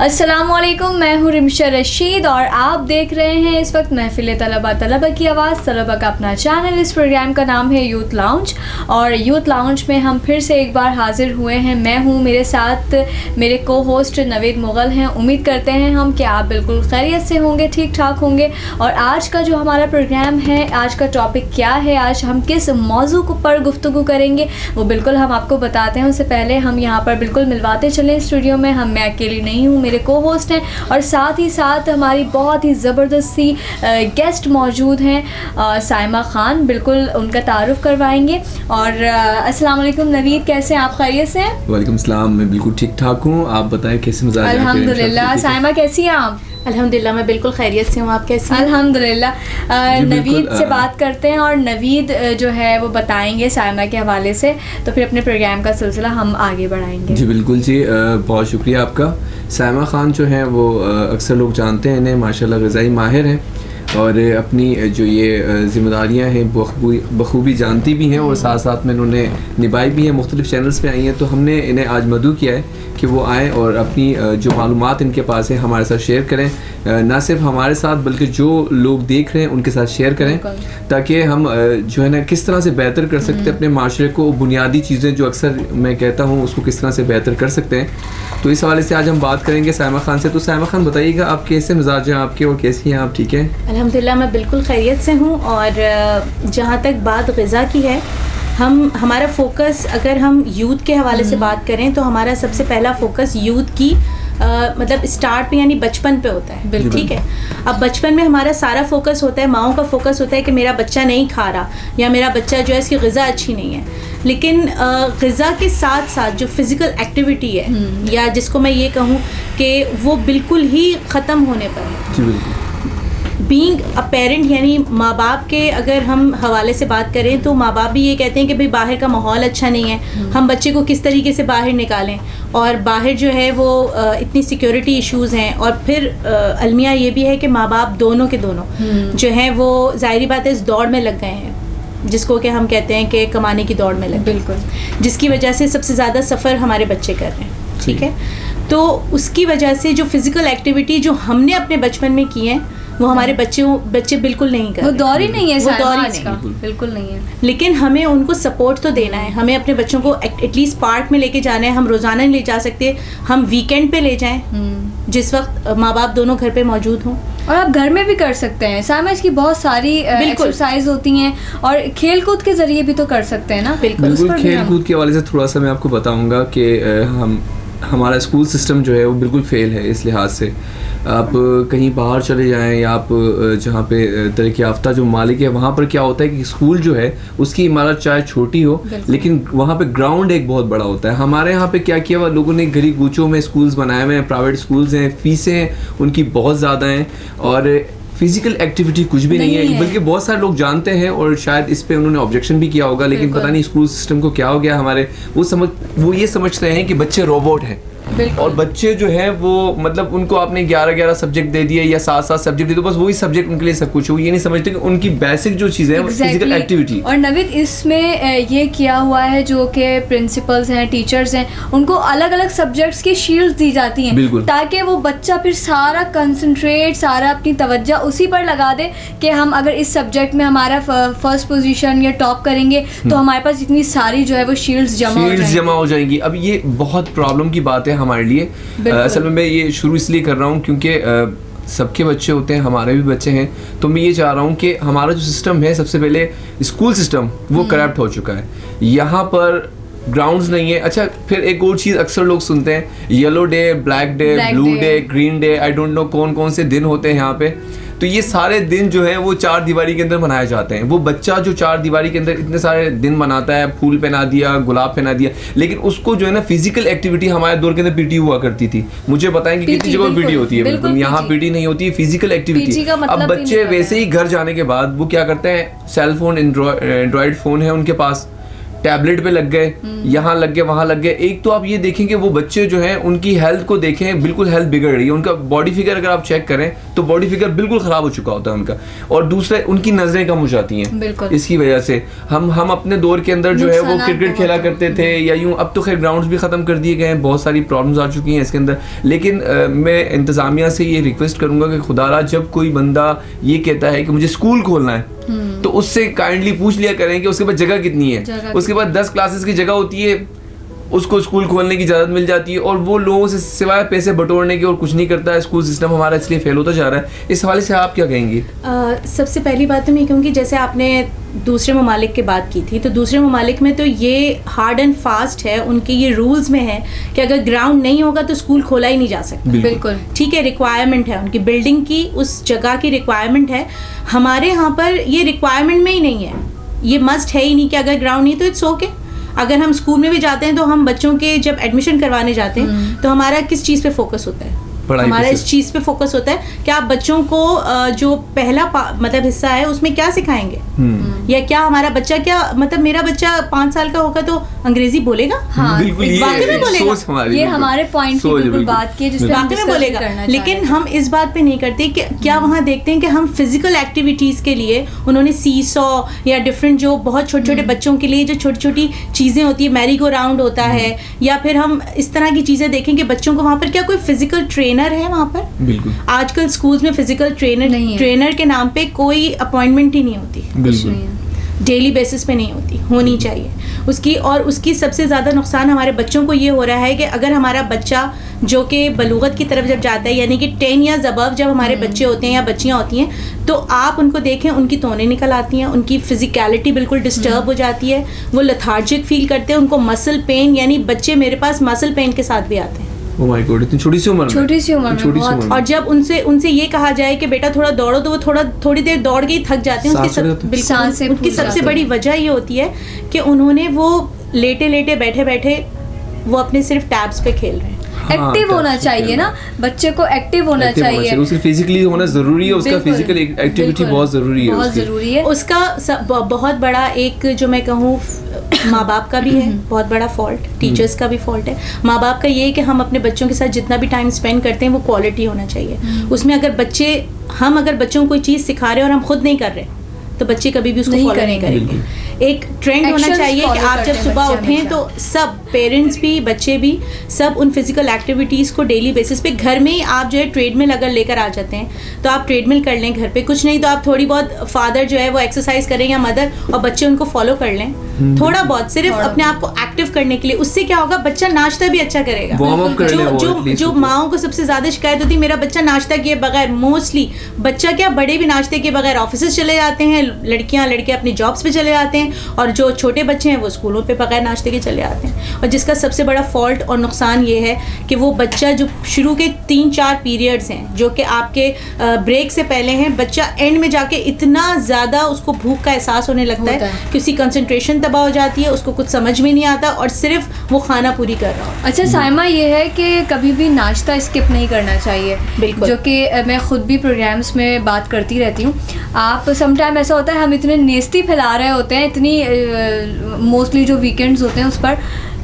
अस्सलामुअलैकुम, मैं हूँ रिमशा रशीद और आप देख रहे हैं इस वक्त महफिल तलबा की आवाज़, तलबा का अपना चैनल। इस प्रोग्राम का नाम है यूथ लाउंज और यूथ लाउंज में हम फिर से एक बार हाज़िर हुए हैं। मैं हूँ, मेरे साथ मेरे को होस्ट नवीद मुग़ल हैं। उम्मीद करते हैं हम कि आप बिल्कुल खैरियत से होंगे, ठीक ठाक होंगे। और आज का जो हमारा प्रोग्राम है, आज का टॉपिक क्या है, आज हम किस मौजू पर गुफ्तगू करेंगे, वो बिल्कुल हम आपको बताते हैं। उससे पहले हम यहाँ पर बिल्कुल मिलवाते चलें स्टूडियो में। मैं अकेली नहीं हूँ, मेरे को होस्ट हैं और साथ ही साथ हमारी बहुत ही ज़बरदस्त सी गेस्ट मौजूद हैं, साइमा ख़ान। बिल्कुल उनका तारुफ़ करवाएंगे। और अस्सलाम वालेकुम नवीद, कैसे हैं आप? खैरियत से हैं? वालेकुम सलाम, मैं बिल्कुल ठीक ठाक हूँ। आप बताएं कैसे मिजाज हैं? अल्हम्दुलिल्लाह। साइमा कैसी हैं आप? अल्हम्दुलिल्लाह मैं बिल्कुल खैरियत से हूँ, आप कैसी हैं? अल्हम्दुलिल्लाह। नवीद से बात करते हैं और नवीद जो है वो बताएंगे साइमा के हवाले से, तो फिर अपने प्रोग्राम का सिलसिला हम आगे बढ़ाएंगे। जी बिल्कुल जी, बहुत शुक्रिया आपका। साइमा ख़ान जो है वो अक्सर लोग जानते हैं इन्हें, माशाल्लाह ग़िज़ाई माहिर हैं और अपनी जो ये ज़िम्मेदारियाँ हैं बखूबी जानती भी हैं और साथ साथ में उन्होंने निभाई भी हैं। मुख्तलिफ़ चैनल्स पे आई हैं, तो हमने इन्हें आज मदऊ किया है कि वो आएँ और अपनी जो मालूमात इनके पास है हमारे साथ शेयर करें। ना सिर्फ हमारे साथ बल्कि जो लोग देख रहे हैं उनके साथ शेयर करें, ताकि हम जो है ना किस तरह से बेहतर कर सकते हैं अपने माशरे को। बुनियादी चीज़ें जो अक्सर मैं कहता हूँ उसको किस तरह से बेहतर कर सकते हैं, तो इस हवाले से आज हम बात करेंगे साइमा ख़ान से। तो साइमा ख़ान बताइएगा, आप कैसे मिजाज हैं आपके और कैसी हैं आप? ठीक है अल्हम्दुलिल्लाह, मैं बिल्कुल खैरियत से हूँ। और जहाँ तक बात ग़िज़ा की है, हमारा फोकस अगर हम यूथ के हवाले से बात करें तो हमारा सबसे पहला फोकस यूथ की मतलब स्टार्ट पे यानी बचपन पे होता है। बिल्कुल ठीक है। अब बचपन में हमारा सारा फोकस होता है, माओं का फोकस होता है कि मेरा बच्चा नहीं खा रहा या मेरा बच्चा जो है इसकी ग़िज़ा अच्छी नहीं है। लेकिन ग़िज़ा के साथ साथ जो फ़िज़िकल एक्टिविटी है या जिसको मैं ये कहूँ कि वो बिल्कुल ही ख़त्म होने पर है। बीइंग अ पेरेंट यानी माँ बाप के अगर हम हवाले से बात करें तो माँ बाप भी ये कहते हैं कि भाई बाहर का माहौल अच्छा नहीं है, हम बच्चे को किस तरीके से बाहर निकालें। और बाहर जो है वो इतनी सिक्योरिटी इश्यूज़ हैं। और फिर अलमिया ये भी है कि माँ बाप दोनों के दोनों जो हैं वो ज़ाहिरी बात है इस दौड़ में लग गए हैं, जिसको कि हम कहते हैं कि कमाने की दौड़ में लग। बिल्कुल, जिसकी वजह से सबसे ज़्यादा सफ़र हमारे बच्चे कर रहे हैं। ठीक है, तो उसकी वजह से जो फ़िज़िकल एक्टिविटी जो हमने अपने बचपन में की हैं वो हमारे बच्चे बिल्कुल नहीं कर रहे। वो दौर ही नहीं है, वो दौर ही नहीं, बिल्कुल नहीं है। लेकिन हमें उनको सपोर्ट तो देना है। हमें अपने बच्चों को एटलीस्ट पार्क में लेके जाना है। हम रोज़ाना नहीं ले जा सकते, हम वीकेंड पे ले जाएं जिस वक्त माँ बाप दोनों घर पे मौजूद हों। और आप घर में भी कर सकते हैं। साइमा, इसकी बहुत सारी एक्सरसाइज होती हैं और खेल कूद के ज़रिए भी तो कर सकते हैं ना। बिल्कुल खेल कूद के हवाले से थोड़ा सा मैं आपको बताऊँगा कि हमारा स्कूल सिस्टम जो है वो बिल्कुल फेल है इस लिहाज से। आप कहीं बाहर चले जाएं या आप जहाँ पे तरक्की याफ्ता जो मालिक है वहाँ पर क्या होता है कि स्कूल जो है उसकी इमारत चाहे छोटी हो लेकिन वहाँ पे ग्राउंड एक बहुत बड़ा होता है। हमारे यहाँ पे क्या किया हुआ लोगों ने, गली कूचों में स्कूल्स बनाए हुए हैं, प्राइवेट स्कूल्स हैं, फीसें उनकी बहुत ज़्यादा हैं और फिजिकल एक्टिविटी कुछ भी नहीं है। बल्कि बहुत सारे लोग जानते हैं और शायद इस पे उन्होंने ऑब्जेक्शन भी किया होगा, लेकिन पता नहीं स्कूल सिस्टम को क्या हो गया हमारे। वो ये समझते हैं कि बच्चे रोबोट हैं और बच्चे जो है वो मतलब उनको आपने 11 सब्जेक्ट दे दिए या 7 सब्जेक्ट दे दो, बस वही सब्जेक्ट उनके लिए सब कुछ है। वो ये नहीं समझते कि उनकी बेसिक जो चीज़ें हैं फिजिकल एक्टिविटी। और नवीद, इसमें ये किया हुआ है जो कि प्रिंसिपल्स हैं, टीचर्स हैं, उनको अलग अलग सब्जेक्ट्स की शील्ड्स दी जाती हैं ताकि वो बच्चा फिर सारा कंसंट्रेट, सारा अपनी तवज्जो उसी पर लगा दे कि हम अगर इस सब्जेक्ट में हमारा फर्स्ट पोजीशन या टॉप करेंगे तो हमारे पास इतनी सारी जो है वो शील्ड्स जमा हो जाएंगी। अब ये बहुत प्रॉब्लम की बात है हमारे लिए। असल में मैं ये शुरू इसलिए कर रहा हूँ क्योंकि सबके बच्चे होते हैं, हमारे भी बच्चे हैं, तो मैं ये चाह रहा हूँ कि हमारा जो सिस्टम है, सबसे पहले स्कूल सिस्टम वो करप्ट हो चुका है। यहाँ पर ग्राउंड्स नहीं है। अच्छा, फिर एक और चीज़ अक्सर लोग सुनते हैं, yellow day, black day, blue day, green day, I don't know कौन कौन से दिन होते हैं यहाँ पे। तो ये सारे दिन जो है वो 4 दीवारी के अंदर मनाए जाते हैं। वो बच्चा जो 4 दीवारी के अंदर इतने सारे दिन मनाता है, फूल पहना दिया, गुलाब पहना दिया, लेकिन उसको जो है ना फिजिकल एक्टिविटी, हमारे दौर के अंदर पीटी हुआ करती थी। मुझे बताएंगे कितनी जगह पीटी होती है? बिल्कुल यहाँ पीटी नहीं होती है, फिजिकल एक्टिविटी। अब बच्चे वैसे ही घर जाने के बाद वो क्या करते हैं, सेल फोन, एंड्रॉयड फोन है उनके पास, टैबलेट पे लग गए, यहाँ लग गए, वहाँ लग गए। एक तो आप ये देखें कि वो बच्चे जो हैं उनकी हेल्थ को देखें, बिल्कुल हेल्थ बिगड़ रही है। उनका बॉडी फिगर अगर आप चेक करें तो बॉडी फिगर बिल्कुल ख़राब हो चुका होता है उनका। और दूसरा, उनकी नज़रें कम हो जाती हैं इसकी वजह से। हम अपने दौर के अंदर जो है वो क्रिकेट खेला करते थे या यूँ, अब तो खैर ग्राउंड्स भी ख़त्म कर दिए गए हैं, बहुत सारी प्रॉब्लम्स आ चुकी हैं इसके अंदर। लेकिन मैं इंतज़ामिया से ये रिक्वेस्ट करूँगा कि खुदारा जब कोई बंदा ये कहता है कि मुझे स्कूल खोलना है तो उससे काइंडली पूछ लिया करें कि उसके पास जगह कितनी है। उसके बाद 10 क्लासेस की जगह होती है, उसको स्कूल खोलने की इजाज़त मिल जाती है और वो लोगों से सिवाय पैसे बटोरने के और कुछ नहीं करता है। स्कूल सिस्टम हमारा इसलिए फेल होता जा रहा है। इस हवाले से आप क्या कहेंगी? सबसे पहली बात तो मैं कहूँगी, जैसे आपने दूसरे ममालिक की बात की थी, तो दूसरे ममालिक में तो ये हार्ड एंड फास्ट है, उनके ये रूल्स में है कि अगर ग्राउंड नहीं होगा तो स्कूल खोला ही नहीं जा सकता। बिल्कुल ठीक है, रिक्वायरमेंट है उनकी, बिल्डिंग की उस जगह की रिक्वायरमेंट है। हमारे यहाँ पर ये रिक्वायरमेंट में ही नहीं है, ये मस्ट है ही नहीं कि अगर ग्राउंड नहीं तो इट्स ओके। अगर हम स्कूल में भी जाते हैं तो हम बच्चों के जब एडमिशन करवाने जाते हैं तो हमारा किस चीज़ पे फोकस होता है? हमारा इस चीज़ पे फोकस होता है कि आप बच्चों को जो पहला मतलब हिस्सा है उसमें क्या सिखाएंगे, या क्या हमारा बच्चा, क्या मतलब मेरा बच्चा 5 साल का होगा तो अंग्रेजी बोलेगा? हाँ, बिल्कुल में बोलेगा। ये हमारे पॉइंट की बिल्कुल बात की जिस पे वाकई में बोलेगा। लेकिन हम इस बात पे नहीं करते कि क्या वहाँ देखते हैं कि हम फिजिकल एक्टिविटीज़ के लिए उन्होंने सीसॉ या डिफरेंट जो बहुत छोटे छोटे बच्चों के लिए जो छोटी छोटी चीज़ें होती है, मैरी गो राउंड होता है, या फिर हम इस तरह की चीज़ें देखें कि बच्चों को वहाँ पर क्या कोई फिजिकल ट्रेनर है वहाँ पर? बिल्कुल। आजकल स्कूल्स में फिजिकल ट्रेनर के नाम पे कोई अपॉइंटमेंट ही नहीं होती, बिल्कुल डेली बेसिस पे नहीं होती, होनी चाहिए उसकी। और उसकी सबसे ज़्यादा नुकसान हमारे बच्चों को ये हो रहा है कि अगर हमारा बच्चा जो कि बलूगत की तरफ जब जाता है, यानी कि 10 ईयर्स अबव जब हमारे बच्चे होते हैं या बच्चियाँ होती हैं, तो आप उनको देखें, उनकी तोनें निकल आती हैं, उनकी फिजिकलिटी बिल्कुल डिस्टर्ब हो जाती है, वो लेथार्जिक फील करते हैं, उनको मसल पेन, यानी बच्चे मेरे पास मसल पेन के साथ भी आते हैं। Oh my God, इतनी छोटी सी उम्र में। और जब उनसे ये कहा जाए कि बेटा थोड़ा दौड़ो तो वो थोड़ी देर दौड़ के ही थक जाते हैं। उनकी सबसे बड़ी वजह ये होती है कि उन्होंने वो लेटे लेटे बैठे बैठे वो अपने सिर्फ टैब्स पे खेल रहे हैं। एक्टिव होना चाहिए ना, बच्चे को एक्टिव होना चाहिए, उसके फिजिकली होना जरूरी है, उसका फिजिकल एक्टिविटी बहुत जरूरी है, बहुत जरूरी है। उसका बहुत बड़ा एक जो मैं कहूँ माँ बाप का भी है बहुत बड़ा फॉल्ट, टीचर्स का भी फॉल्ट है। माँ बाप का ये है कि हम अपने बच्चों के साथ जितना भी टाइम स्पेंड करते हैं वो क्वालिटी होना चाहिए उसमें। हम अगर बच्चों को कोई चीज़ सिखा रहे हैं और हम खुद नहीं कर रहे तो बच्चे कभी भी उसको फॉलो नहीं करेंगे। एक ट्रेंड होना चाहिए कि आप जब सुबह उठें तो सब पेरेंट्स भी, बच्चे भी, सब उन फिजिकल एक्टिविटीज़ को डेली बेसिस पे, घर में ही आप जो है ट्रेडमिल अगर लेकर आ जाते हैं तो आप ट्रेडमिल कर लें घर पे, कुछ नहीं तो आप थोड़ी बहुत फादर जो है वो एक्सरसाइज करें या मदर, और बच्चे उनको फॉलो कर लें थोड़ा बहुत, सिर्फ अपने आप को एक्टिव करने के लिए। उससे क्या होगा, बच्चा नाश्ता भी अच्छा करेगा। जो माओं को सबसे ज़्यादा शिकायत होती है मेरा बच्चा नाश्ता किए बगैर, मोस्टली बच्चा क्या बड़े भी नाश्ते के बगैर ऑफिस चले जाते हैं, लड़के अपनी जॉब्स पे चले जाते हैं, और जो छोटे बच्चे हैं वो स्कूलों पे बगैर नाश्ते के चले जाते हैं। और जिसका सबसे बड़ा फॉल्ट और नुकसान ये है कि वो बच्चा जो शुरू के 3-4 पीरियड्स हैं जो कि आपके ब्रेक से पहले हैं, बच्चा एंड में जाके इतना ज़्यादा उसको भूख का एहसास होने लगता है कि उसकी कंसंट्रेशन तबाह हो जाती है, उसको कुछ समझ में नहीं आता और सिर्फ वो खाना पूरी कर रहा हो। अच्छा साइमा, ये है कि कभी भी नाश्ता स्किप नहीं करना चाहिए, बिल्कुल, जो कि मैं खुद भी प्रोग्राम्स में बात करती रहती हूँ। आप समटाइम ऐसा होता है हम इतने नेस्ती फैला रहे होते हैं, इतनी मोस्टली जो वीकेंड्स होते हैं उस पर,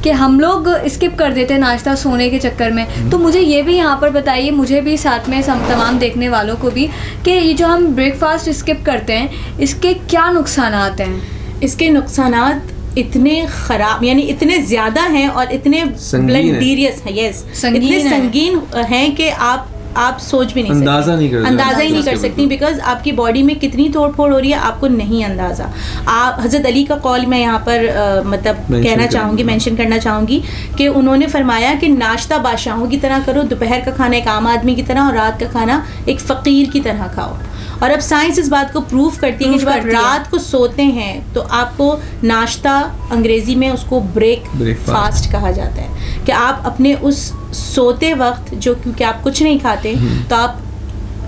कि हम लोग स्किप कर देते हैं नाश्ता सोने के चक्कर में। तो मुझे ये भी यहाँ पर बताइए, मुझे भी साथ में तमाम देखने वालों को भी, कि ये जो हम ब्रेकफास्ट स्किप करते हैं इसके क्या नुकसान हैं? इसके नुकसान इतने ख़राब, यानी इतने ज़्यादा हैं और इतने ब्लंडीरियस हैं, इतने संगीन हैं कि आप सोच भी नहीं सकते, अंदाज़ा ही नहीं कर सकती, बिकॉज आपकी बॉडी में कितनी तोड़ फोड़ हो रही है आपको नहीं अंदाज़ा। आप हज़रत अली का कॉल मैं यहाँ पर मतलब कहना चाहूँगी, मेंशन करना चाहूँगी कि उन्होंने फरमाया कि नाश्ता बादशाहों की तरह करो, दोपहर का खाना एक आम आदमी की तरह और रात का खाना एक फ़कीर की तरह खाओ। और अब साइंस इस बात को प्रूव करती है कि जब आप रात को सोते हैं तो आपको नाश्ता, अंग्रेज़ी में उसको ब्रेकफास्ट कहा जाता है, कि आप अपने उस सोते वक्त जो, क्योंकि आप कुछ नहीं खाते तो आप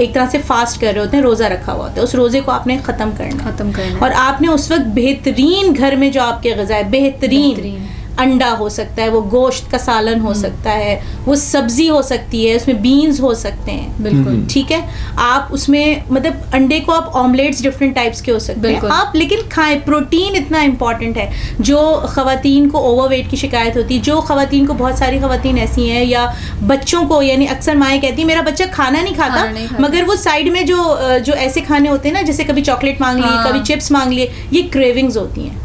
एक तरह से फास्ट कर रहे होते हैं, रोज़ा रखा हुआ होता है, उस रोज़े को आपने ख़त्म करना। और आपने उस वक्त बेहतरीन घर में जो आपके ग़िज़ा है, बेहतरीन अंडा हो सकता है, वो गोश्त का सालन हो सकता है, वो सब्जी हो सकती है, उसमें बीन्स हो सकते हैं, बिल्कुल ठीक है। आप उसमें मतलब अंडे को आप ऑमलेट्स डिफरेंट टाइप्स के हो सकते हैं आप, लेकिन खाएं। प्रोटीन इतना इंपॉर्टेंट है। जो खवातीन को ओवरवेट की शिकायत होती है, जो खवातीन को, बहुत सारी खवातीन ऐसी हैं, या बच्चों को, यानी अक्सर माएँ कहती हैं मेरा बच्चा खाना नहीं खाता, मगर वो साइड में जो ऐसे खाने होते हैं ना, जैसे कभी चॉकलेट मांग ली, कभी चिप्स मांग लिए, ये क्रेविंग्स होती हैं।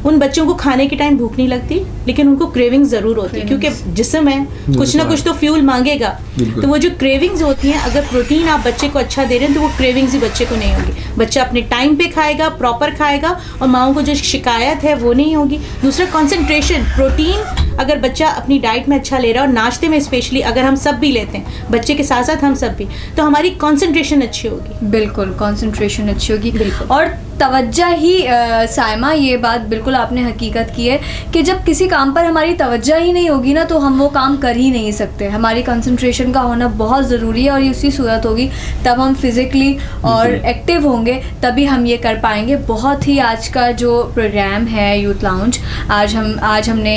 उन बच्चों को खाने के टाइम भूख नहीं लगती, लेकिन उनको क्रेविंग्स ज़रूर होती है, क्योंकि जिस्म है, कुछ ना कुछ तो फ्यूल मांगेगा। तो वो जो क्रेविंग्स होती हैं, अगर प्रोटीन आप बच्चे को अच्छा दे रहे हैं तो वो क्रेविंग्स ही बच्चे को नहीं होगी। बच्चा अपने टाइम पे खाएगा, प्रॉपर खाएगा, और माओं को जो शिकायत है वो नहीं होगी। दूसरा, कंसंट्रेशन। प्रोटीन अगर बच्चा अपनी डाइट में अच्छा ले रहा है, और नाश्ते में स्पेशली अगर हम सब भी लेते हैं, बच्चे के साथ साथ हम सब भी, तो हमारी कंसंट्रेशन अच्छी होगी। बिल्कुल, कंसंट्रेशन अच्छी होगी। बिल्कुल। और तवज्जो ही साइमा, ये बात बिल्कुल आपने हकीकत की है कि जब किसी काम पर हमारी तवज्जो ही नहीं होगी ना, तो हम वो काम कर ही नहीं सकते। हमारी कंसंट्रेशन का होना बहुत ज़रूरी है, और ये उसी सूरत होगी तब हम फिज़िकली और एक्टिव होंगे, तभी हम ये कर पाएंगे। बहुत ही आज का जो प्रोग्राम है यूथ लाउंज, आज हमने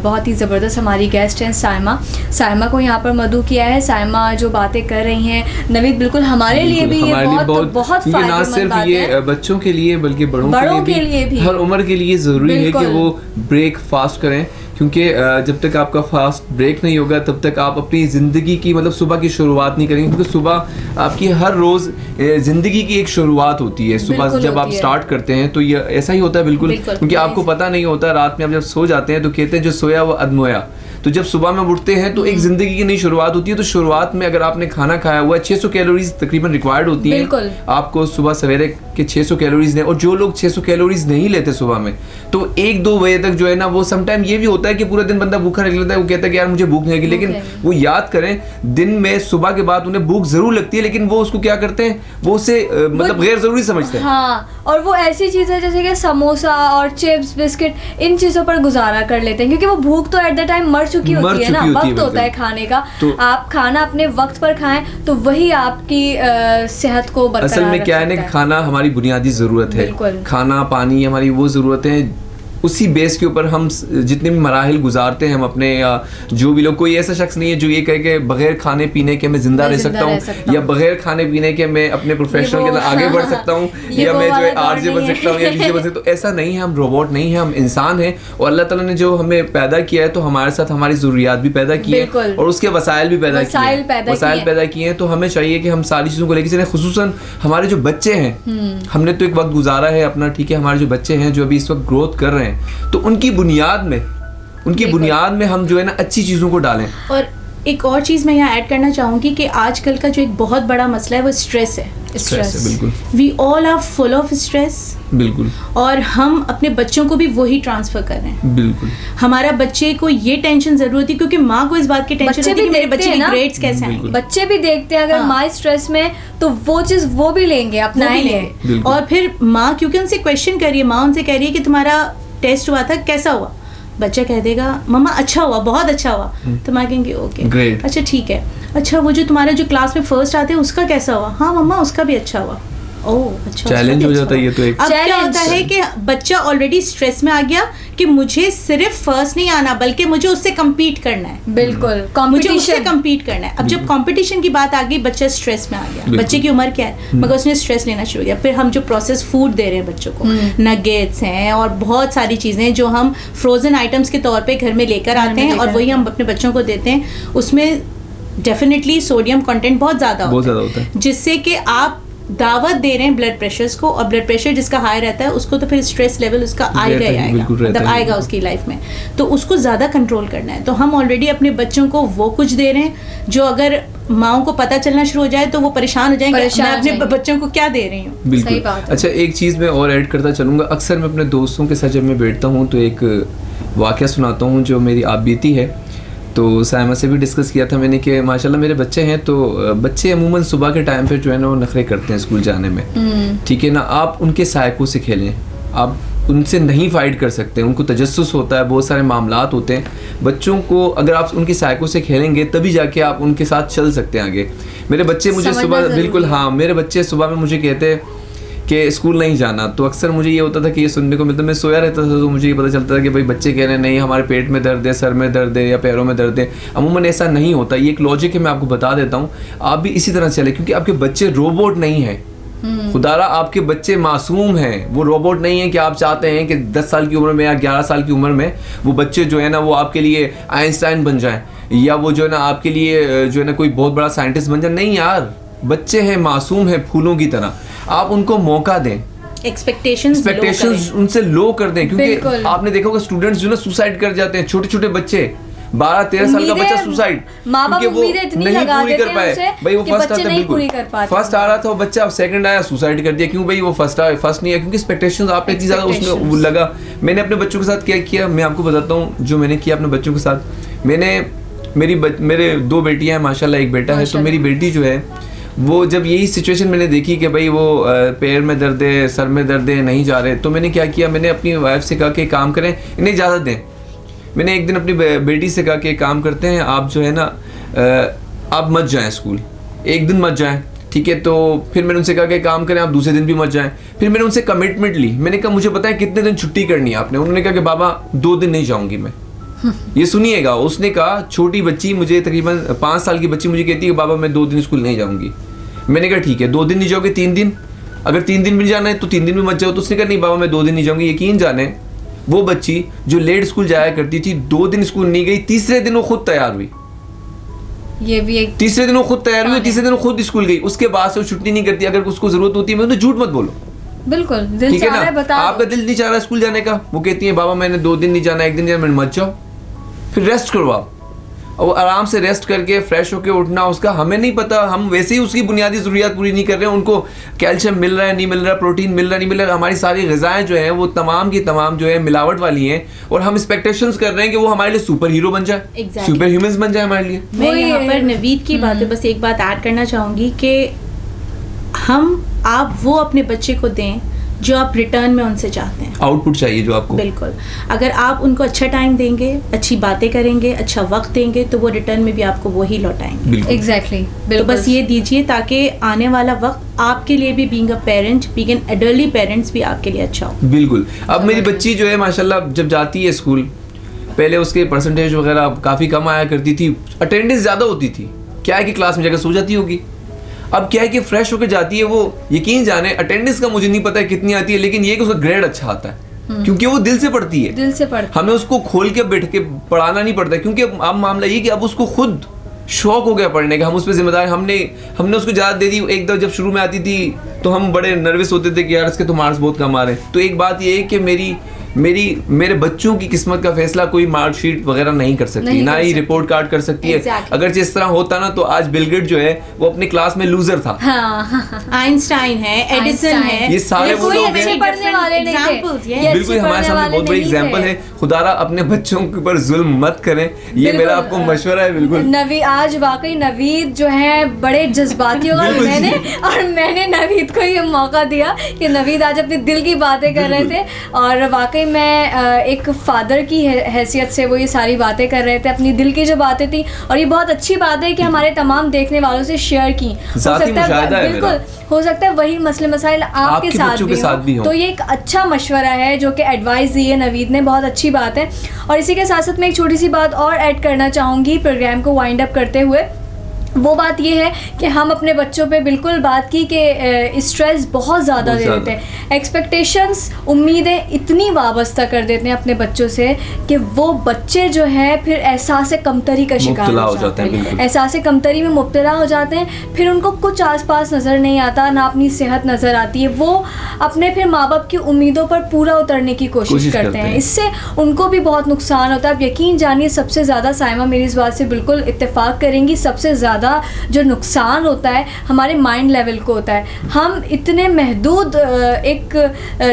बहुत ही ज़बरदस्त, हमारी गेस्ट हैं साइमा को यहाँ पर मदऊ किया है। साइमा जो बातें कर रही हैं नवीद, बिल्कुल हमारे लिए भी ये बहुत फायदेमंद बात है। बच्चों के लिए बल्कि बड़ों के लिए भी हर उम्र के लिए ज़रूरी है कि वो ब्रेक फास्ट करें, क्योंकि जब तक आपका फास्ट ब्रेक नहीं होगा तब तक आप अपनी ज़िंदगी की मतलब सुबह की शुरुआत नहीं करेंगे, क्योंकि सुबह आपकी हर रोज़ ज़िंदगी की एक शुरुआत होती है। सुबह जब आप स्टार्ट करते हैं तो ये ऐसा ही होता है बिल्कुल, क्योंकि आपको पता नहीं होता। रात में आप जब सो जाते हैं तो कहते हैं जो सोया वो अदमोया। तो जब सुबह में उठते हैं तो एक ज़िंदगी की नई शुरुआत होती है। तो शुरुआत में अगर आपने खाना खाया हुआ है, 600 कैलोरीज तकरीबन रिक्वायर्ड होती है आपको सुबह सवेरे के 600 कैलोरीज ने। और जो लोग 600 कैलोरीज नहीं लेते सुबह में, तो 1-2 बजे तक जो है ना, वो समटाइम ये भी होता है कि पूरा दिन बंदा भूखा रह लेता है, वो कहता है कि यार मुझे भूख नहीं लगी। लेकिन वो याद करें, दिन में सुबह के बाद उन्हें भूख जरूर लगती है, लेकिन वो उसको क्या करते हैं, वो उसे मतलब गैर जरूरी समझते हैं। हाँ, और वो ऐसी चीज़ है जैसे कि समोसा और चिप्स, बिस्किट, इन चीज़ों पर गुजारा कर लेते हैं, क्योंकि वो भूख तो एट द टाइम मर चुकी होती है ना। वक्त होता है खाने का, तो आप खाना अपने वक्त पर खाएं तो वही आपकी सेहत को बरकरार असल में क्या है ना, खाना हमारी बुनियादी ज़रूरत है। खाना पानी हमारी वो ज़रूरत है, उसी बेस के ऊपर हम जितने भी मराहिल गुजारते हैं हम अपने, या जो भी लोग, कोई ऐसा शख्स नहीं है जो ये कहे कि बगैर खाने पीने के मैं जिंदा रह सकता हूँ, या बगैर खाने पीने के मैं अपने प्रोफेशनल के अंदर आगे बढ़ सकता हूँ, या मैं जो है आरजे बन सकता हूँ, या डीजे बन सकता हूँ। ऐसा नहीं है, हम रोबोट नहीं है, हम इंसान हैं। और अल्लाह ताला ने जो हमें पैदा किया है, तो हमारे साथ हमारी ज़रूरियात भी पैदा की है, और उसके वसाइल भी पैदा किए हैं। तो हमें चाहिए कि हम सारी चीज़ों को लेकर चलें। खुसूसन हमारे जो बच्चे हैं, हमने तो एक वक्त गुजारा है अपना, ठीक है, हमारे जो बच्चे हैं जो अभी इस वक्त ग्रोथ कर रहे हैं, तो उनकी बुनियाद में हम जो है ना अच्छी चीज़ों को डालें। और एक और चीज़ मैं यहाँ ऐड करना चाहूँगी कि आजकल का जो एक बहुत बड़ा मसला है वो स्ट्रेस है। बिल्कुल, we all are full of stress. बिल्कुल। और हम अपने बच्चों को भी वही ट्रांसफर कर रहे हैं। बिल्कुल। हमारा बच्चे को ये टेंशन जरूर होती है, क्योंकि माँ को इस बात की टेंशन होती है कि मेरे बच्चे के ग्रेड्स कैसे आएंगे। बच्चे भी देखते हैं अगर माँ स्ट्रेस में, तो वो चीज़ वो भी लेंगे, अपनाएंगे। और फिर माँ, क्योंकि उनसे क्वेश्चन कर रही है, माँ उनसे कह रही है कि तुम्हारा टेस्ट हुआ था, कैसा हुआ? बच्चा कह देगा मम्मा अच्छा हुआ, बहुत अच्छा हुआ। तो माँ कहेंगे ओके, अच्छा ठीक है। अच्छा, वो जो तुम्हारा जो क्लास में फर्स्ट आते हैं उसका कैसा हुआ? हाँ मम्मा उसका भी अच्छा हुआ। अच्छा, चैलेंज हो जाता है ये तो एक। अब क्या होता है कि बच्चा ऑलरेडी स्ट्रेस में आ गया कि मुझे सिर्फ फर्स्ट नहीं आना, बल्कि मुझे उससे कम्पीट करना है। बिल्कुल, मुझे उससे कम्पीट करना है। अब जब कंपटीशन की बात आ गई, बच्चा स्ट्रेस में आ गया। बच्चे की उम्र क्या है, मगर उसने स्ट्रेस लेना शुरू किया। फिर हम जो प्रोसेस फूड दे रहे हैं बच्चों को, नगेट्स हैं और बहुत सारी चीज़ें जो हम फ्रोजन आइटम्स के तौर पर घर में लेकर आते हैं, और वही हम अपने बच्चों को देते हैं, उसमें डेफिनेटली सोडियम कंटेंट बहुत ज़्यादा होता है, जिससे कि आप दावत दे रहे हैं ब्लड प्रेशर्स को, और ब्लड प्रेशर जिसका हाई रहता है उसको तो फिर स्ट्रेस लेवल उसका आएगा ही आएगा, मतलब आएगा उसकी लाइफ में। तो उसको ज़्यादा कंट्रोल करना है। तो हम ऑलरेडी अपने बच्चों को वो कुछ दे रहे हैं जो अगर माओं को पता चलना शुरू हो जाए तो वो परेशान हो जाएंगे, मैं अपने बच्चों को क्या दे रही हूँ। बिल्कुल। अच्छा, एक चीज़ मैं और ऐड करता चलूँगा। अक्सर मैं अपने दोस्तों के साथ जब मैं बैठता हूँ तो एक वाक़या सुनाता हूँ जो मेरी आप बीती है। तो साइमा से भी डिस्कस किया था मैंने कि माशाल्लाह मेरे बच्चे हैं, तो बच्चे अमूमन सुबह के टाइम पे जो है ना वो नखरे करते हैं स्कूल जाने में, ठीक है ना। आप उनके साइको से खेलें, आप उनसे नहीं फाइट कर सकते, उनको तजस्सुस होता है, बहुत सारे मामलात होते हैं। बच्चों को अगर आप उनके साइको से खेलेंगे तभी जाके आप उनके साथ चल सकते हैं आगे। मेरे बच्चे मुझे सुबह, बिल्कुल हाँ, मेरे बच्चे सुबह में मुझे कहते हैं कि स्कूल नहीं जाना, तो अक्सर मुझे ये होता था कि ये सुनने को मिलता, मैं सोया रहता था तो मुझे ये पता चलता था कि भाई बच्चे कह रहे हैं नहीं हमारे पेट में दर्द है, सर में दर्द है या पैरों में दर्द है। अमूमन ऐसा नहीं होता, ये एक लॉजिक है, मैं आपको बता देता हूँ। आप भी इसी तरह चले, क्योंकि आपके बच्चे रोबोट नहीं है। खुदारा आपके बच्चे मासूम हैं, वो रोबोट नहीं है कि आप चाहते हैं कि 10 साल की उम्र में या 11 साल की उम्र में वो बच्चे जो है ना वो आपके लिए आइंस्टाइन बन जाएं, या वो जो है ना आपके लिए जो है ना कोई बहुत बड़ा साइंटिस्ट बन जाए। नहीं यार, बच्चे हैं, मासूम हैं, फूलों की तरह। आप उनको मौका दें, एक्सपेक्टेशंस उनसे लो कर दें, क्योंकि आपने देखा होगा स्टूडेंट्स जो ना सुसाइड कर जाते हैं, छोटे छोटे बच्चे 12-13 साल का बच्चा सुसाइड, क्योंकि वो नहीं पूरी कर पाए। भाई वो फर्स्ट आता है, बिल्कुल फर्स्ट आ रहा था वो बच्चा, अब सेकंड आया सुसाइड कर दिया। क्यों भाई वो फर्स्ट नहीं आया? क्योंकि एक्सपेक्टेशंस आपने इतनी ज्यादा उसमें लगा। मैंने अपने बच्चों के साथ क्या किया, मैं आपको बताता हूँ जो मैंने किया अपने बच्चों के साथ। मेरे 2 बेटियां हैं माशाल्लाह, एक बेटा है। तो मेरी बेटी जो है वो जब यही सिचुएशन मैंने देखी कि भाई वो पैर में दर्द है, सर में दर्द है, नहीं जा रहे, तो मैंने क्या किया, मैंने अपनी वाइफ से कहा कि काम करें, इन्हें इजाज़त दें। मैंने एक दिन अपनी बेटी से कहा कि काम करते हैं, आप जो है ना आप मत जाएं स्कूल, एक दिन मत जाएं, ठीक है। तो फिर मैंने उनसे कहा कि काम करें, आप दूसरे दिन भी मत जाएं। फिर मैंने उनसे कमिटमेंट ली, मैंने कहा मुझे पता है कितने दिन छुट्टी करनी है आपने। उन्होंने कहा कि बाबा 2 दिन नहीं जाऊँगी मैं। ये सुनिएगा, उसने कहा, छोटी बच्ची मुझे तकरीबन 5 साल की बच्ची मुझे कहती है कि बाबा मैं 2 दिन स्कूल नहीं जाऊँगी। मैंने कहा ठीक है, 2 दिन नहीं जाओगे, 3 दिन, अगर 3 दिन भी जाना है तो 3 दिन भी मत जाओ। तो उसने कहा नहीं बाबा मैं 2 दिन नहीं जाऊँगी। यकीन जाने वो बच्ची जो लेट स्कूल जाया करती थी 2 दिन स्कूल नहीं गई, तीसरे दिन वो खुद तैयार हुई। ये भी एक तीसरे दिन वो खुद तैयार हुई, तीसरे दिन वो खुद स्कूल गई। उसके बाद से वो छुट्टी नहीं करती। अगर उसको जरूरत होती है, मैं झूठ मत बोलो, बिल्कुल दिल ठीक है चाह रहा है, ना, बता आपका दिल नहीं चाह रहा स्कूल जाने का, वो कहती है बाबा मैंने 2 दिन नहीं जाना, 1 दिन जाना, मैंने मत जाओ, फिर रेस्ट करो आप। और आराम से रेस्ट करके फ्रेश होकर उठना, उसका हमें नहीं पता, हम वैसे ही उसकी बुनियादी ज़रूरियात पूरी नहीं कर रहे हैं। उनको कैल्शियम मिल रहा है नहीं मिल रहा, प्रोटीन मिल रहा नहीं मिल रहा, हमारी सारी ग़िज़ाएं जो हैं वो तमाम की तमाम जो है मिलावट वाली हैं, और हम एक्सपेक्टेशंस कर रहे हैं कि वो हमारे लिए सुपर हीरो बन जाए, सुपर ह्यूमंस बन जाए हमारे लिए। मैं यहाँ पर नवीद की बात है बस एक बात ऐड करना चाहूँगी कि आप वो अपने बच्चे को दें जो आप रिटर्न में उनसे चाहते हैं, आउटपुट चाहिए जो आपको। बिल्कुल, अगर आप उनको अच्छा टाइम देंगे, अच्छी बातें करेंगे, अच्छा वक्त देंगे, तो वो रिटर्न में भी आपको वही लौटाएंगे। एग्जैक्टली, तो बस ये दीजिए ताकि आने वाला वक्त आपके लिए भी, being a parent, being an adultly parents, भी आपके लिए अच्छा हो। बिल्कुल। अब मेरी बच्ची जो है माशाल्लाह जब जाती है स्कूल, पहले उसके परसेंटेज वगैरह काफ़ी कम आया करती थी, अटेंडेंस ज़्यादा होती थी, क्या है कि क्लास में जाकर सो जाती होगी। अब क्या है कि फ्रेश होकर जाती है वो, यकीन जाने अटेंडेंस का मुझे नहीं पता है कितनी आती है, लेकिन ये कि उसका ग्रेड अच्छा आता है, क्योंकि वो दिल से पढ़ती है, दिल से पढ़ती है। हमें उसको खोल के बैठ के पढ़ाना नहीं पड़ता, क्योंकि अब मामला ये कि अब उसको खुद शौक हो गया पढ़ने का, हम उस पर जिम्मेदार, हमने उसको इजाज़त दे दी। एक दफ़ा जब शुरू में आती थी तो हम बड़े नर्वस होते थे कि यार इसके तो मार्क्स बहुत कम आ रहे हैं। तो एक बात ये है कि मेरे बच्चों की किस्मत का फैसला कोई मार्कशीट वगैरह नहीं कर सकती, ना ही रिपोर्ट कार्ड कर सकती है। अगर जिस तरह होता ना तो आज बिल गेट जो है वो अपनी क्लास में लूजर था, आइंस्टाइन है, एडिसन है, ये सारे वो लोग हैं, पढ़ने वाले नहीं थे। बिल्कुल हमारे सामने बहुत बड़ी एग्जांपल है। खुदारा अपने बच्चों के ऊपर जुल्म मत करें, ये मेरा आपको मशवरा है। बिल्कुल नवीद, आज वाकई नवीद जो है बड़े जज्बाती होगा, मैंने नवीद को ये मौका दिया कि नवीद आज अपने दिल की बातें कर रहे थे, और वाकई मैं एक फादर की हैसियत से वो ये सारी बातें कर रहे थे, अपनी दिल की जो बातें थी, और ये बहुत अच्छी बात है कि हमारे तमाम देखने वालों से शेयर की। हो सकता है बिल्कुल, हो सकता है वही मसले मसाइल आपके साथ भी हो, तो ये एक अच्छा मशवरा है जो कि एडवाइस दी है नवीद ने, बहुत अच्छी बात है। और इसी के साथ साथ मैं एक छोटी सी बात और ऐड करना चाहूँगी प्रोग्राम को वाइंड अप करते हुए। वो बात ये है कि हम अपने बच्चों पे बिल्कुल बात की कि स्ट्रेस बहुत ज़्यादा दे देते हैं, एक्सपेक्टेशंस, उम्मीदें इतनी वाबस्ता कर देते हैं अपने बच्चों से कि वो बच्चे जो है फिर एहसास कमतरी का शिकार हो जाते हैं, एहसास कमतरी में मुब्तला हो जाते हैं। फिर उनको कुछ आसपास नज़र नहीं आता, ना अपनी सेहत नज़र आती है, वो अपने फिर माँ बाप की उम्मीदों पर पूरा उतरने की कोशिश करते हैं, इससे उनको भी बहुत नुकसान होता है। अब यकीन जानिए सबसे ज़्यादा, साइमा मेरी इस बात से बिल्कुल इत्तेफाक करेंगी, सबसे ज़्यादा जो नुकसान होता है हमारे माइंड लेवल को होता है। हम इतने महदूद एक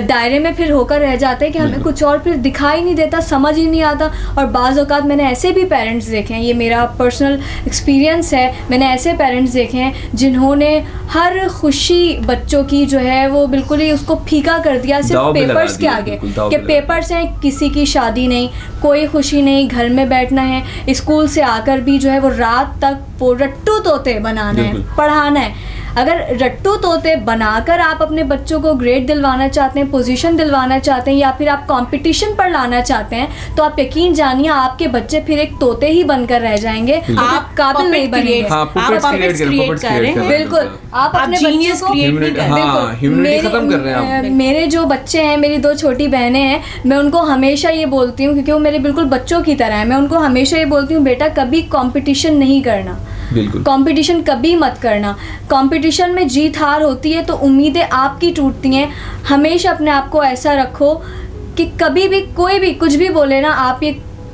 दायरे में फिर होकर रह जाते हैं कि हमें कुछ और फिर दिखाई नहीं देता, समझ ही नहीं आता। और बाज़ औक़ात मैंने ऐसे भी पेरेंट्स देखे हैं, ये मेरा पर्सनल एक्सपीरियंस है, मैंने ऐसे पेरेंट्स देखे हैं जिन्होंने हर खुशी बच्चों की जो है वो बिल्कुल ही उसको फीका कर दिया सिर्फ पेपर्स के आगे, कि पेपर्स हैं, किसी की शादी नहीं, कोई खुशी नहीं, घर में बैठना है, स्कूल से आकर भी जो है वो रात तक वो रट्टू तोते बनाना है, पढ़ाना है। अगर रट्टू तोते बनाकर आप अपने बच्चों को ग्रेड दिलवाना चाहते हैं, पोजीशन दिलवाना चाहते हैं, या फिर आप कंपटीशन पर लाना चाहते हैं, तो आप यकीन जानिए आपके बच्चे फिर एक तोते ही बनकर रह जाएंगे, आप काबिल नहीं बनेंगे। आप puppets create कर रहे हैं। बिल्कुल, आप अपने बच्चों को ह्यूमैनिटी खत्म कर रहे हैं आप। मेरे जो बच्चे हैं, मेरी 2 छोटी बहनें हैं, मैं उनको हमेशा ये बोलती हूँ, क्योंकि वो मेरे बिल्कुल बच्चों की तरह है, मैं उनको हमेशा ये बोलती हूँ, बेटा कभी कंपटीशन नहीं करना, बिल्कुल कंपटीशन कभी मत करना। कंपटीशन में जीत हार होती है तो उम्मीदें आपकी टूटती हैं। हमेशा अपने आप को ऐसा रखो कि कभी भी कोई भी कुछ भी बोले ना, आप ये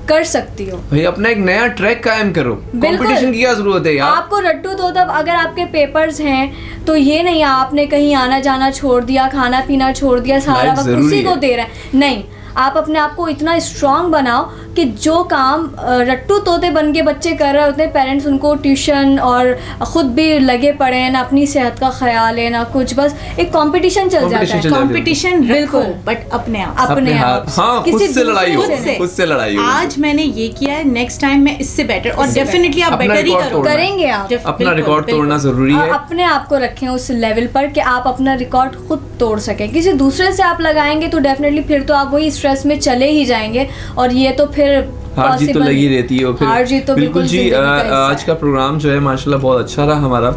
कर सकती हो। भाई अपना एक नया ट्रैक कायम करो, कंपटीशन की क्या जरूरत है यार। आपको रट्टू तो तब अगर आपके पेपर्स हैं तो ये नहीं आपने कहीं आना जाना छोड़ दिया, खाना पीना छोड़ दिया, सारा वक्त उसी को दे रहा है, नहीं। आप अपने आप को इतना स्ट्रांग बनाओ कि जो काम रट्टू तोते बन के बच्चे कर रहे होते हैं, पेरेंट्स उनको ट्यूशन और ख़ुद भी लगे पड़े हैं, ना अपनी सेहत का ख्याल है ना कुछ, बस एक कंपटीशन चल जाता है। कंपटीशन बिल्कुल, बट अपने आप हाँ, खुद से लड़ाई हो, खुद से लड़ाई हो। आज मैंने ये किया है, नेक्स्ट टाइम मैं इससे बेटर, और डेफिनेटली आप बेटर ही करेंगे। आप अपना रिकॉर्ड तोड़ना जरूरी है। अपने आप को रखें उस लेवल पर कि आप अपना रिकॉर्ड खुद तोड़ सकें। किसी दूसरे से आप लगाएंगे तो डेफिनेटली फिर तो आप वही स्ट्रेस में चले ही जाएंगे, और ये तो फिर हार जीत तो लगी रहती है। और फिर हार जीत तो बिल्कुल जी। आज का प्रोग्राम जो है माशाल्लाह बहुत अच्छा रहा हमारा।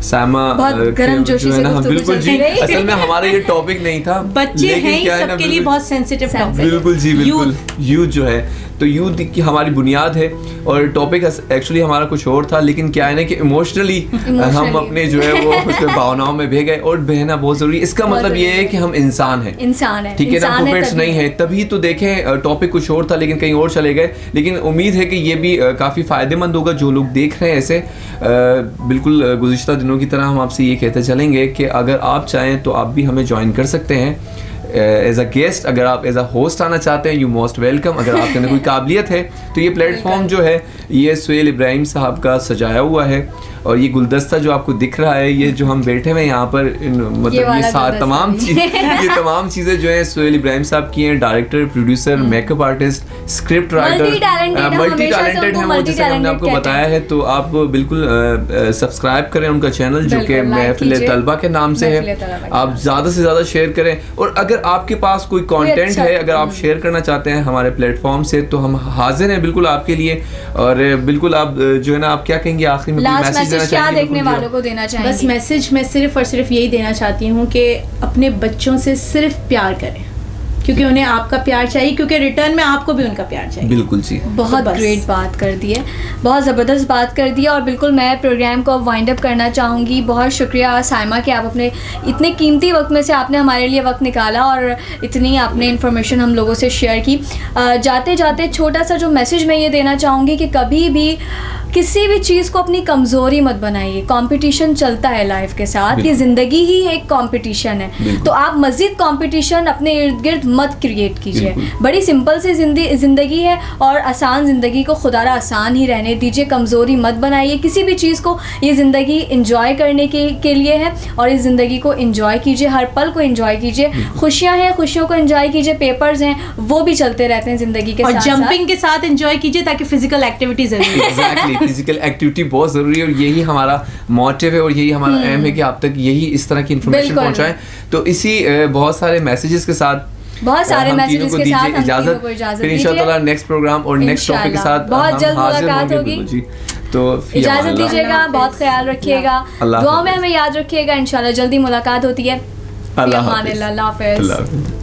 सामा गर्मजोशी से बिल्कुल जी, असल में हमारा ये टॉपिक नहीं था, बच्चे हैं सबके लिए बहुत सेंसिटिव टॉपिक। बिल्कुल जी, बिल्कुल। यूथ जो है तो यूथ की हमारी बुनियाद है, और टॉपिक एक्चुअली हमारा कुछ और था, लेकिन क्या है ना कि इमोशनली हम अपने जो है वो उसमें भावनाओं में बह गए, और बहना बहुत जरूरी है। इसका मतलब ये है कि हम इंसान हैं, ठीक है ना, पुपेट्स नहीं है। तभी तो देखें टॉपिक कुछ और था लेकिन कहीं और चले गए, लेकिन उम्मीद है कि ये भी काफ़ी फ़ायदेमंद होगा जो लोग देख रहे हैं ऐसे। बिल्कुल गुज़िश्ता दिनों की तरह हम आपसे ये कहते चलेंगे कि अगर आप चाहें तो आप भी हमें ज्वाइन कर सकते हैं एज अ गेस्ट। अगर आप एज अ होस्ट आना चाहते हैं, यू मोस्ट वेलकम। अगर आपके अंदर कोई काबिलियत है तो ये प्लेटफॉर्म जो है ये सुहेल इब्राहिम साहब का सजाया हुआ है, और ये गुलदस्ता जो आपको दिख रहा है, ये जो हम बैठे हुए हैं यहाँ पर, मतलब ये तमाम चीज़ें जो है सुहेल इब्राहिम साहब की हैं। Director, producer, makeup artist, script writer, multi talented हैं वो, जैसे हमने आपको बताया है। तो आप बिल्कुल सब्सक्राइब करें उनका चैनल जो कि महफिल तलबा के नाम से है। आप ज़्यादा से ज़्यादा शेयर करें, और अगर आपके पास कोई कंटेंट है, अगर आप शेयर करना चाहते हैं हमारे प्लेटफॉर्म से, तो हम हाजिर हैं बिल्कुल आपके लिए। और बिल्कुल आप जो है ना, आप क्या कहेंगे आखिरी में, मैसेज क्या देखने वालों को देना चाहिए? बस मैसेज मैं सिर्फ और सिर्फ यही देना चाहती हूँ कि अपने बच्चों से सिर्फ प्यार करें, क्योंकि उन्हें आपका प्यार चाहिए, क्योंकि रिटर्न में आपको भी उनका प्यार चाहिए। बिल्कुल जी, बहुत ग्रेट बात कर दी है, बहुत ज़बरदस्त बात कर दी है। और बिल्कुल मैं प्रोग्राम को वाइंड अप करना चाहूँगी। बहुत शुक्रिया साइमा कि आप अपने इतने कीमती वक्त में से आपने हमारे लिए वक्त निकाला और इतनी आपने इन्फॉर्मेशन हम लोगों से शेयर की। जाते जाते छोटा सा जो मैसेज मैं ये देना चाहूँगी कि कभी भी किसी भी चीज़ को अपनी कमज़ोरी मत बनाइए। कंपटीशन चलता है लाइफ के साथ, ये ज़िंदगी ही एक कंपटीशन है, तो आप मज़ीद कंपटीशन अपने इर्द गिर्द मत क्रिएट कीजिए। बड़ी सिंपल सी ज़िंदगी है, और आसान ज़िंदगी को खुदारा आसान ही रहने दीजिए, कमज़ोरी मत बनाइए किसी भी चीज़ को। ये ज़िंदगी इंजॉय करने के लिए है, और इस ज़िंदगी को इंजॉय कीजिए, हर पल को इंजॉय कीजिए। खुशियाँ हैं, खुशियों को इंजॉय कीजिए, पेपर्स हैं वो भी चलते रहते हैं ज़िंदगी के साथ, और जंपिंग के साथ इंजॉय कीजिए, ताकि फिजिकल एक्टिविटी ज़रूरी है। फिजिकल एक्टिविटी बहुत ज़रूरी है, और यही हमारा मोटिव है, और यही हमारा एम है कि आप तक यही इस तरह की इन्फॉर्मेशन पहुंचाएं। तो इसी बहुत सारे मैसेजेस के साथ, बहुत सारे मैसेजेस के साथ इजाजत फिर इंशाल्लाह नेक्स्ट प्रोग्राम और नेक्स्ट टॉपिक के साथ बहुत जल्द मुलाकात होगी। तो इजाजत दीजिएगा, बहुत ख्याल रखिएगा, दुआ में हमें याद रखिएगा। इंशाल्लाह जल्दी मुलाकात होती है। अल्लाह हाफिज़।